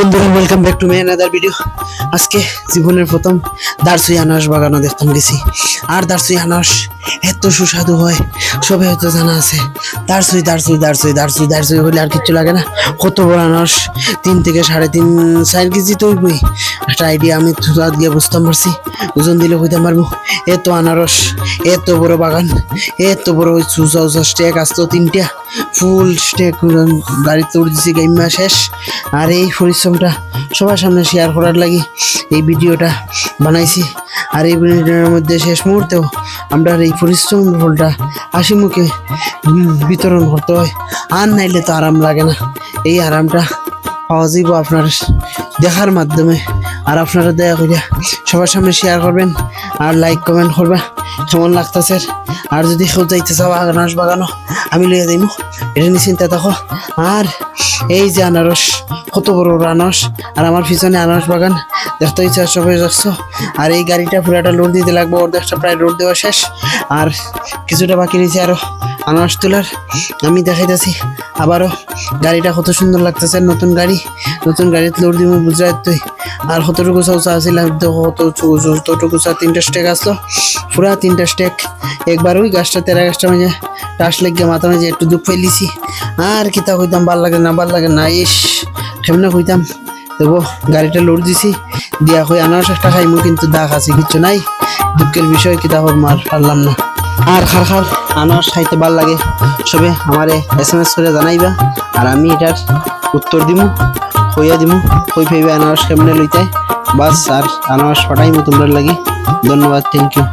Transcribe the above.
বন্ধুরা welcome back to my another video. আজকে জীবনের প্রথম দারচুই আনারস বাগানও দেখতাম গেছি। আর দারচুই আনারস এত সুস্বাদু হয় সবে হয়তো জানা আছে। দারচুই দারচুই দারচুই দারচুই দারচুই হলে আর কিচ্ছু লাগে না। কত বড় আনারস, 3 থেকে 3.5 4 কেজি তো হইবই। একটা আইডিয়া আমি রাত গিয়ে বুঝতাম পারছি, ওজন দিলে হইতে পারবো। এত আনারস, এত বড় বাগান, এত বড় ওই চুচা উচা স্টেক আসতো 3টা ফুল স্টেক গাড়িতে উড়ে দিছি, গাইমা শেষ। আর এই পরিশ্রমটা সবার সামনে শেয়ার করার লাগি এই ভিডিওটা বানাইছি। আর এই ভিডিওর মধ্যে শেষ মুহূর্তেও আমরা এই পরিশ্রম ফলটা হাসি মুখে বিতরণ করতে হয়। আর নাইলে তো আরাম লাগে না। এই আরামটা পাওয়া যাব আপনার দেখার মাধ্যমে। আর আপনারা দয়া করে সবার সামনে শেয়ার করবেন আর লাইক কমেন্ট করবা কেমন লাগতেছে। আর যদি কেউ যাইতে চাও আনারস বাগানো, আমি লইয়া যাইমু, এটা নিয়ে চিন্তা থাকো। আর এই যে আনারস, কত বড় আনারস, আর আমার পিছনে আনারস বাগান দেখতে ইচ্ছা সবাই যাচ্ছ। আর এই গাড়িটা পুরাটা লোড দিতে লাগবে, অর্ধেকটা প্রায় লোড দেওয়া শেষ। আর কিছুটা বাকি রয়েছে আরো আনারস তোলার। আমি দেখাইতেছি আবারও গাড়িটা কত সুন্দর লাগতেছে। নতুন গাড়িতে লোড দিব বুঝাই। আর কতটুকু চৌচা আছিল, কতটুকু 3টা স্টেক আসলো, পুরা 3টা স্টেক একবার ওই গাছটা তেরা গাছটা মাঝে টাস লেগে মাথা মাঝে একটু দুঃখ পাইলিছি। আর কিতা কইতাম, ভাল লাগে না ইস কেমনে কইতাম। তবু গাড়িটা লোড দিছি, দিয়া কই আনারস একটা খাইমু, কিন্তু দাগ আছে কিচ্ছু নাই। দুঃখের বিষয়, কিতা করবো আর পারলাম না। আর খার আনারস খাইতে ভাল লাগে সবে আমারে SMS করে জানাইবা, আর আমি এটার উত্তর দিমু, কইয়া দিমু কই পাইবে আনারস কেমনে লইতে। বাস আর আনারস পাঠাইমু তোমরা লাগি। ধন্যবাদ, থ্যাংক ইউ।